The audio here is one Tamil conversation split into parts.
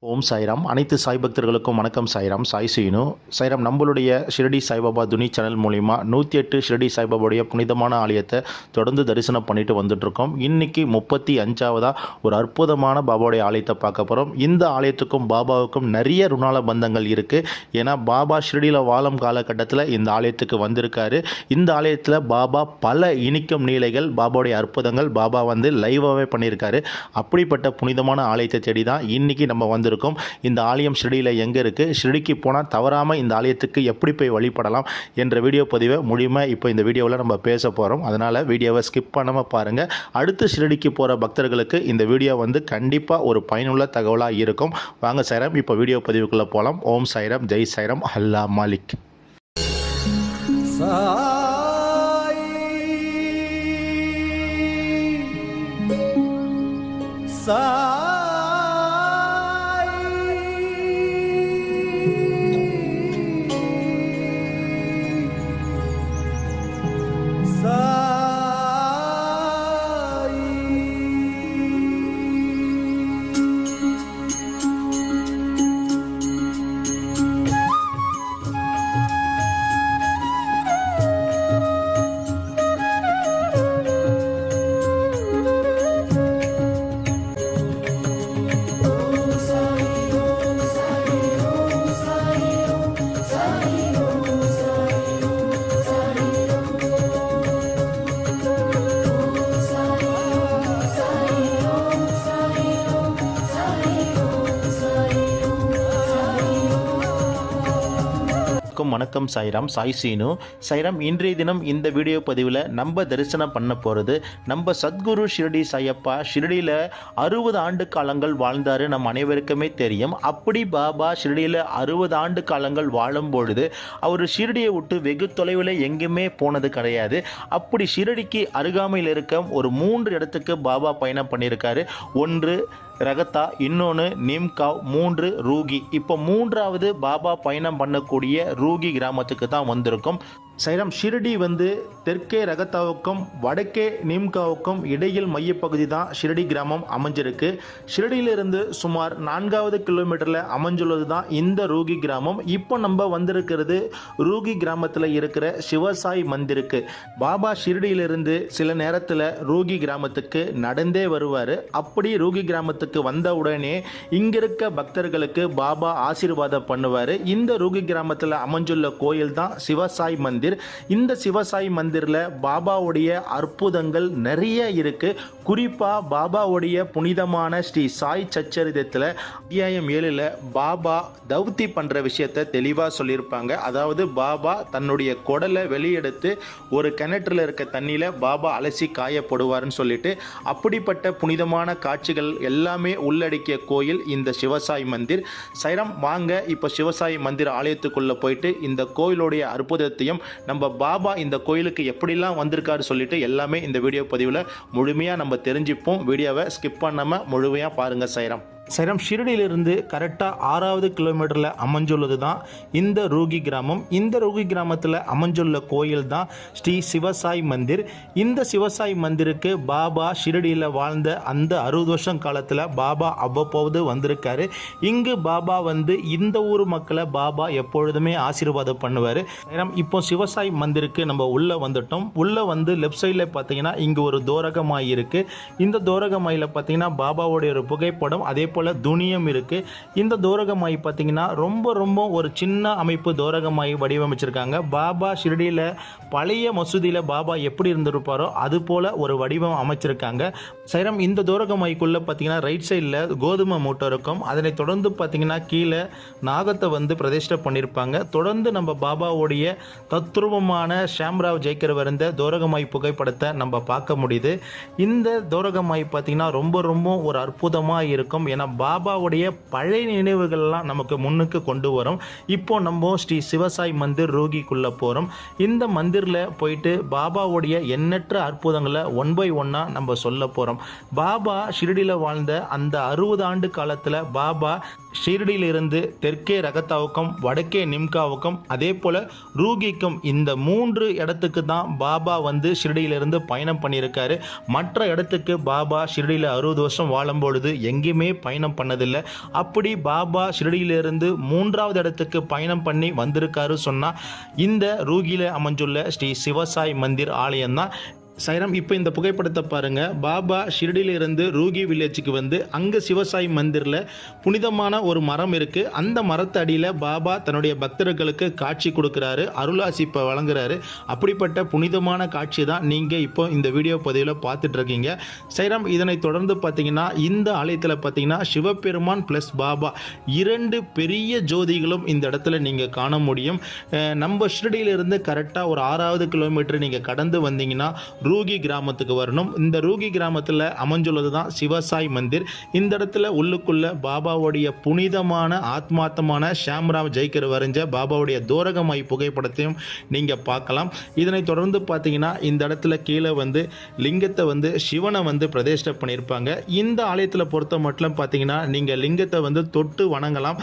ஓம் சாய்ராம். அனைத்து சாய் பக்தர்களுக்கும் வணக்கம். சாய்ராம், சாய் சீனு. சாய்ராம், நம்மளுடைய ஷிரடி சாய்பாபா துணி சேனல் மூலிமா 108 ஷிரடி சாய்பாபாவுடைய புனிதமான ஆலயத்தை தொடர்ந்து தரிசனம் பண்ணிட்டு வந்துட்டுருக்கோம். இன்றைக்கி 35ஆவதாக ஒரு அற்புதமான பாபாவுடைய ஆலயத்தை பார்க்க போகிறோம். இந்த ஆலயத்துக்கும் பாபாவுக்கும் நிறைய ருணால பந்தங்கள் இருக்குது. ஏன்னா பாபா ஷிரடியில் வாழும் காலகட்டத்தில் இந்த ஆலயத்துக்கு வந்திருக்காரு. இந்த ஆலயத்தில் பாபா பல இனிக்கும் நீலைகள், பாபாவுடைய அற்புதங்கள் பாபா லைவாகவே பண்ணியிருக்காரு. அப்படிப்பட்ட புனிதமான ஆலயத்தை தேடி தான் இன்றைக்கி நம்ம வந்திருக்கோம். இந்த ஆலயம் ஷிரடியில் எங்கே இருக்குது, ஷிரடிக்கு போனால் தவறாமல் இந்த ஆலயத்துக்கு எப்படி போய் வழிபடலாம் என்ற வீடியோ பதிவை முழுமையாக இப்போ இந்த வீடியோவில் நம்ம பேச போகிறோம். அதனால் வீடியோவை ஸ்கிப் பண்ணாமல் பாருங்கள். அடுத்து ஷிரடிக்கு போகிற பக்தர்களுக்கு இந்த வீடியோ கண்டிப்பாக ஒரு பயனுள்ள தகவலாக இருக்கும். வாங்க சாய்ராம், இப்போ வீடியோ பதிவுக்குள்ளே போகலாம். ஓம் சாய்ராம், ஜெய் சாய்ராம், அல்லா மாலிக். வணக்கம் சாய்ராம், சாய் சீனு. சாய்ராம், இன்றைய தினம் இந்த வீடியோ பதிவில் நம்ம தரிசனம் பண்ண போகிறது நம்ம சத்குரு ஷிரடி சாயப்பா. ஷிரடியில் 60 ஆண்டு காலங்கள் வாழ்ந்தார், நம் அனைவருக்குமே தெரியும். அப்படி பாபா ஷிரடியில் 60 ஆண்டு காலங்கள் வாழும் பொழுது அவர் ஷிரடியை விட்டு வெகு தொலைவில் எங்குமே போனது கிடையாது. அப்படி ஷிரடிக்கு அருகாமையில் இருக்க ஒரு 3 இடத்துக்கு பாபா பயணம் பண்ணியிருக்காரு. ஒன்று ரகத்தா, இன்னொன்று நிம்காவ், 3 ரூகி. இப்போ 3வது பாபா பயணம் பண்ணக்கூடிய ரூகி கிராமத்துக்கு தான் வந்திருக்கும். சாய்ராம், ஷிரடி தெற்கே ரகத்தாவுக்கும் வடக்கே நிம்காவுக்கும் இடையில் மையப்பகுதி தான் ஷிரடி கிராமம் அமைஞ்சிருக்கு. ஷிரடியிலிருந்து சுமார் 4வது கிலோமீட்டரில் அமைஞ்சுள்ளது தான் இந்த ரூகி கிராமம். இப்போ நம்ம வந்திருக்கிறது ரூகி கிராமத்தில் இருக்கிற சிவசாய் மந்திருக்கு. பாபா ஷிரடியிலிருந்து சில நேரத்தில் ரூகி கிராமத்துக்கு நடந்தே வருவார். அப்படி ரூகி கிராமத்துக்கு வந்த உடனே இங்கிருக்க பக்தர்களுக்கு பாபா ஆசீர்வாதம் பண்ணுவார். இந்த ரூகி கிராமத்தில் அமைஞ்சுள்ள கோயில் தான் சிவசாய் மந்திர். இந்த சிவசாய் மந்திரில் பாபாவுடைய அற்புதங்கள் நிறைய இருக்கு. குறிப்பா பாபாவுடைய புனிதமான ஸ்ரீ சாய் சச்சரிதத்தில் அத்தியாயம் 7ல் பாபா தௌத்தி பண்ற விஷயத்தை தெளிவாக சொல்லியிருப்பாங்க. அதாவது பாபா தன்னுடைய குடலை வெளியெடுத்து ஒரு கிணற்றில் இருக்க தண்ணியில் பாபா அலசி காயப்படுவார்னு சொல்லிட்டு, அப்படிப்பட்ட புனிதமான காட்சிகள் எல்லாமே உள்ளடக்கிய கோயில் இந்த சிவசாய் மந்திர். சைரம், வாங்க இப்போ சிவசாய் மந்திர் ஆலயத்துக்குள்ளே போயிட்டு இந்த கோயிலுடைய அற்புதத்தையும் நம்ம பாபா இந்த கோயிலுக்கு எப்படிலாம் வந்திருக்காரு சொல்லிட்டு எல்லாமே இந்த வீடியோ பதிவில் முழுமையாக நம்ம தெரிஞ்சுப்போம். வீடியோவை ஸ்கிப் பண்ணாமல் முழுமையாக பாருங்கள். சாய்ராம், ஷிரடியிலிருந்து கரெக்டாக 6வது கிலோமீட்டரில் அமைஞ்சுள்ளது தான் இந்த ரூகி கிராமம். இந்த ரூகி கிராமத்தில் அமைஞ்சுள்ள கோயில் தான் ஸ்ரீ சிவசாய் மந்திர். இந்த சிவசாய் மந்திருக்கு பாபா ஷிரடியில் வாழ்ந்த அந்த 60 வருஷம் காலத்தில் பாபா அவ்வப்போது வந்திருக்காரு. இங்கு பாபா இந்த ஊர் மக்களை பாபா எப்பொழுதுமே ஆசீர்வாதம் பண்ணுவார். இப்போ சிவசாய் மந்திருக்கு நம்ம உள்ளே வந்துட்டோம். உள்ளே லெஃப்ட் சைடில் பார்த்தீங்கன்னா இங்கே ஒரு தோரகமாய் இருக்குது. இந்த தோரகமாயில் பார்த்தீங்கன்னா பாபாவுடைய ஒரு புகைப்படம், அதே போல துணியம் இருக்கு. இந்த தோரகமாய் பார்த்தீங்கன்னா ரொம்ப ஒரு சின்ன அமைப்பு தோரகமாய் வடிவமைச்சிருக்காங்க. பாபா ஷிரடியில் பழைய மசூதியில் பாபா எப்படி இருந்திருப்பாரோ அது போல ஒரு வடிவம் அமைச்சிருக்காங்க. சைரம், இந்த தோரகமாய்க்குள்ள பார்த்தீங்கன்னா ரைட் சைடில் கோதுமை மூட்டை இருக்கும். அதனை தொடர்ந்து பார்த்தீங்கன்னா கீழே நாகத்தை பிரதிஷ்டை பண்ணியிருப்பாங்க. தொடர்ந்து நம்ம பாபாவுடைய தத்ரூபமான ஷாம்ராவ் ஜெய்கர் வந்த தோரகமாய் புகைப்படத்தை நம்ம பார்க்க முடியுது. இந்த தோரகமாய் பார்த்தீங்கன்னா ரொம்ப ஒரு அற்புதமாக இருக்கும். ஏன்னா பாபாவுடைய பழைய நினைவுகள்லாம் நமக்கு முன்னுக்கு கொண்டு வரும். இப்போ நம்ம ஸ்ரீ சிவசாய் மந்திர் ரூகிக்குள்ளே போகிறோம். இந்த மந்திரில் போயிட்டு பாபாவுடைய எண்ணற்ற அற்புதங்களை ஒன் பை ஒன்னாக நம்ம சொல்ல போகிறோம். பாபா ஷிரடியில் வாழ்ந்த அந்த 60 ஆண்டு காலத்தில் பாபா ஷீரடியிலிருந்து தெற்கே ரகத்தாவுக்கும் வடக்கே நிம்காவுக்கும் அதே போல் ரூகிக்கும் இந்த 3 இடத்துக்கு தான் பாபா வந்து ஷிரடியிலிருந்து பயணம் பண்ணியிருக்காரு. மற்ற இடத்துக்கு பாபா ஷிரடியில் 60 வருஷம் வாழும் பொழுது எங்கேயுமே பயணம் பண்ணதில்லை. அப்படி பாபா ஷிரடியிலிருந்து 3வது இடத்துக்கு பயணம் பண்ணி வந்திருக்காரு சொன்னால் இந்த ரூகியில் அமைஞ்சுள்ள ஸ்ரீ சிவசாய் மந்திர் ஆலயம் தான். சைராம், இப்போ இந்த புகைப்படத்தை பாருங்கள். பாபா ஷிரடியிலிருந்து ரூகி வில்லேஜுக்கு வந்து அங்கே சிவசாய் மந்திரில் புனிதமான ஒரு மரம் இருக்குது. அந்த மரத்து அடியில் பாபா தன்னுடைய பக்தர்களுக்கு காட்சி கொடுக்குறாரு, அருளாசி இப்போ வழங்குறாரு. அப்படிப்பட்ட புனிதமான காட்சி தான் நீங்கள் இப்போ இந்த வீடியோ பதிவில் பார்த்துட்ருக்கீங்க. சைராம், இதனை தொடர்ந்து பார்த்தீங்கன்னா இந்த ஆலயத்தில் பார்த்தீங்கன்னா சிவபெருமான் ப்ளஸ் பாபா 2 பெரிய ஜோதிகளும் இந்த இடத்துல நீங்கள் காண முடியும். நம்ம ஷிரடியிலிருந்து கரெக்டாக ஒரு 6வது கிலோமீட்டர் நீங்கள் கடந்து வந்தீங்கன்னா ரூகி கிராமத்துக்கு வரணும். இந்த ரூகி கிராமத்தில் அமைஞ்சுள்ளது தான் சிவசாய் மந்திர். இந்த இடத்துல உள்ளுக்குள்ள பாபாவுடைய புனிதமான ஆத்மார்த்தமான ஷாம்ராவ் ஜெய்கர் வரைஞ்ச பாபாவுடைய தோரகமாய் புகைப்படத்தையும் நீங்கள் பார்க்கலாம். இதனை தொடர்ந்து பார்த்தீங்கன்னா இந்த இடத்துல கீழே வந்து லிங்கத்தை வந்து சிவனை வந்து பிரதிஷ்டை பண்ணியிருப்பாங்க. இந்த ஆலயத்தில் பொறுத்த மட்டும் பார்த்தீங்கன்னா நீங்கள் லிங்கத்தை வந்து தொட்டு வணங்கலாம்.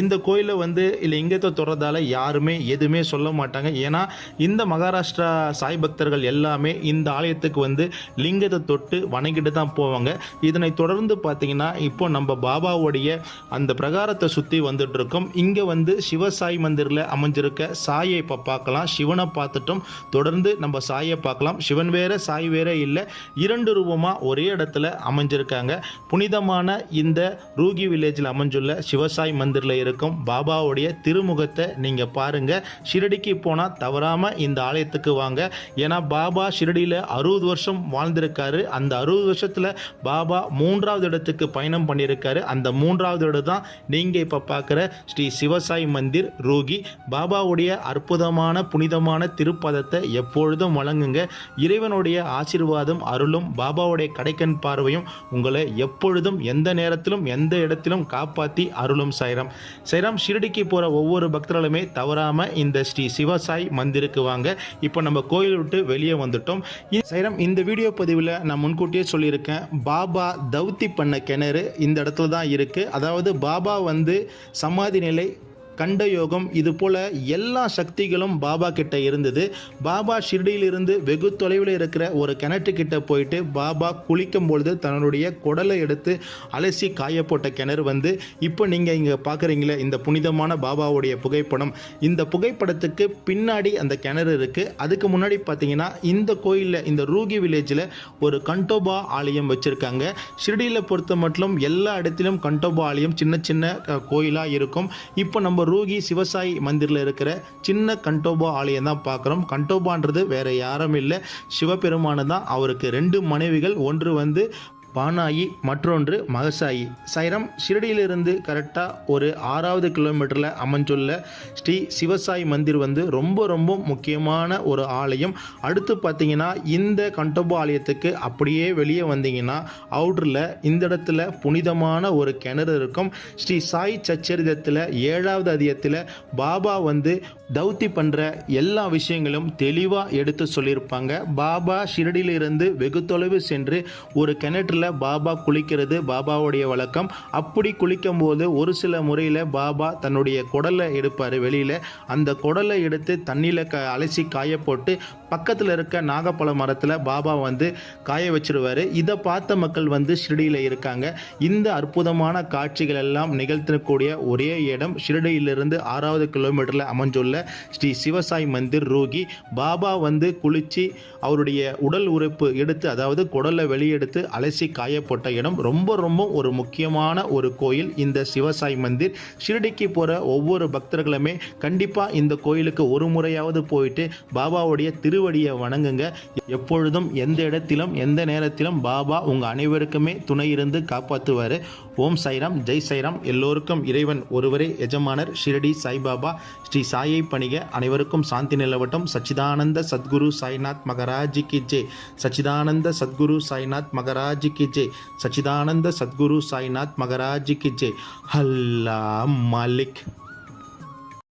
இந்த கோயிலில் வந்து லிங்கத்தை தொடுறதால யாருமே எதுவுமே சொல்ல மாட்டாங்க. ஏன்னா இந்த மகாராஷ்டிரா சாய் பக்தர்கள் எல்லாமே இந்த ஆலயத்துக்கு வந்து லிங்கத்தை தொட்டு வணங்கிட்டு தான் போவாங்க. இதனை தொடர்ந்து பார்த்தீங்கன்னா இப்போ நம்ம பாபாவுடைய அந்த பிரகாரத்தை சுற்றி வந்துட்டு இருக்கோம். இங்கே வந்து சிவசாய் மந்திரில் அமைஞ்சிருக்க சாயை இப்போ பார்க்கலாம். சிவனை பார்த்துட்டும் தொடர்ந்து நம்ம சாயை பார்க்கலாம். சிவன் வேற சாய் வேற இல்லை, 2 ரூபமாக ஒரே இடத்துல அமைஞ்சிருக்காங்க. புனிதமான இந்த ரூகி வில்லேஜில் அமைஞ்சுள்ள சிவசாய் மந்திரில் இருக்கும் பாபாவுடைய திருமுகத்தை நீங்கள் பாருங்கள். ஷிரடிக்கு போனால் தவறாமல் இந்த ஆலயத்துக்கு வாங்க. ஏன்னா பாபா ஷிரடியில் 60 வருஷம் வாழ்ந்திருக்காரு. அந்த 60 வருஷத்தில் பாபா 3வது இடத்துக்கு பயணம் பண்ணியிருக்காரு. அந்த 3வது இடம் தான் நீங்கள் இப்போ பார்க்குற ஸ்ரீ சிவசாய் மந்திர் ரூகி. பாபாவுடைய அற்புதமான புனிதமான திருப்பதத்தை எப்பொழுதும் வழங்குங்க. இறைவனுடைய ஆசீர்வாதம் அருளும் பாபாவுடைய கடைக்கண் பார்வையும் உங்களை எப்பொழுதும் எந்த நேரத்திலும் எந்த இடத்திலும் காப்பாற்றி அருளும். சைராம். ஷிரடிக்கு போகிற ஒவ்வொரு பக்தர்களுமே தவறாமல் இந்த ஸ்ரீ சிவசாய் மந்திருக்கு வாங்க. இப்போ நம்ம கோயில் விட்டு வெளியே வந்துட்டோம். சைராம், இந்த வீடியோ பதிவில் நான் முன்கூட்டியே சொல்லியிருக்கேன், பாபா தௌத்தி பண்ண கிணறு இந்த இடத்துல தான் இருக்குது. அதாவது பாபா வந்து சமாதி நிலை கண்ட யோகம் இது போல் எல்லா சக்திகளும் பாபா கிட்ட இருந்தது. பாபா ஷிரடியிலிருந்து வெகு தொலைவில் இருக்கிற ஒரு கிணற்றுக்கிட்ட போயிட்டு பாபா குளிக்கும் பொழுது தன்னுடைய குடலை எடுத்து அலசி காயப்போட்ட கிணறு வந்து இப்போ நீங்கள் இங்கே பார்க்குறீங்களே இந்த புனிதமான பாபாவுடைய புகைப்படம். இந்த புகைப்படத்துக்கு பின்னாடி அந்த கிணறு இருக்குது. அதுக்கு முன்னாடி பார்த்தீங்கன்னா இந்த கோயிலில் இந்த ரூகி வில்லேஜில் ஒரு கண்டோபா ஆலயம் வச்சுருக்காங்க. ஷிரடியில் பொறுத்த மட்டும் எல்லா இடத்திலும் கண்டோபா ஆலயம் சின்ன சின்ன கோயிலாக இருக்கும். இப்போ நம்ம ரூகி சிவசாய் மந்திரில் இருக்கிற சின்ன கண்டோபா ஆலயம் தான் பார்க்குறோம். கண்டோபான்றது வேற யாரும் இல்லை, சிவபெருமானு தான். அவருக்கு 2 மனைவிகள், ஒன்று வந்து பானாயி, மற்றொன்று மகசாயி. சைராம், ஷிரடியிலிருந்து கரெக்டாக ஒரு 6வது கிலோமீட்டரில் அமைஞ்சுள்ள ஸ்ரீ சிவசாய் மந்திர் வந்து ரொம்ப ரொம்ப முக்கியமான ஒரு ஆலயம். அடுத்து பார்த்தீங்கன்னா இந்த கண்டோபா ஆலயத்துக்கு அப்படியே வெளியே வந்தீங்கன்னா அவுட்டரில் இந்த இடத்துல புனிதமான ஒரு கிணறு இருக்கும். ஸ்ரீ சாய் சச்சரிதத்தில் 7வது அதிகாரத்தில் பாபா வந்து தௌத்தி பண்ணுற எல்லா விஷயங்களும் தெளிவாக எடுத்து சொல்லியிருப்பாங்க. பாபா ஷிரடியிலிருந்து வெகு தொலைவு சென்று ஒரு கிணற்றில் பாபா குளிக்கிறது பாபாவுடைய வழக்கம். அப்படி குளிக்கும் போது ஒரு சில முறையில் பாபா தன்னுடைய குடலை எடுப்பார் வெளியில். அந்த குடலை எடுத்து தண்ணியில் அலசி காய போட்டு பக்கத்தில் இருக்க நாகப்பழ மரத்தில் பாபா வந்து காய வச்சிருவார். இதை பார்த்த மக்கள் வந்து ஷிரடியில் இருக்காங்க. இந்த அற்புதமான காட்சிகள் எல்லாம் நிகழ்த்தக்கூடிய ஒரே இடம் ஷிரடியிலிருந்து 6வது கிலோமீட்டரில் அமைஞ்சுள்ள ஸ்ரீ சிவசாய் மந்திர் ரூகி. பாபா வந்து குளித்து அவருடைய உடல் உறுப்பு எடுத்து, அதாவது குடலை வெளியெடுத்து அலசி காயப்பட்ட இடம். ரொம்ப ரொம்ப ஒரு முக்கியமான ஒரு கோயில் இந்த சிவசாய் மந்திர். ஷிரடிக்கு போகிற ஒவ்வொரு பக்தர்களுமே கண்டிப்பாக இந்த கோயிலுக்கு ஒரு முறையாவது போயிட்டு பாபாவுடைய திருவடியை வணங்குங்க. எப்பொழுதும் எந்த இடத்திலும் எந்த நேரத்திலும் பாபா உங்கள் அனைவருக்குமே துணை இருந்து காப்பாற்றுவார். ஓம் சாய்ராம், ஜெய் சாய்ராம். எல்லோருக்கும் இறைவன் ஒருவரே எஜமானர். ஷிரடி சாய்பாபா ஸ்ரீ சாயை பணிக. அனைவருக்கும் சாந்தி நிலவட்டும். சச்சிதானந்த சத்குரு சாய்நாத் மகராஜி கி ஜெய். சச்சிதானந்த சத்குரு சாய்நாத் மகராஜி கி ஜெய். சச்சிதானந்த சத்குரு சாய்நாத் மகராஜி கி ஜெய். அல்லாஹ் மாலிக்.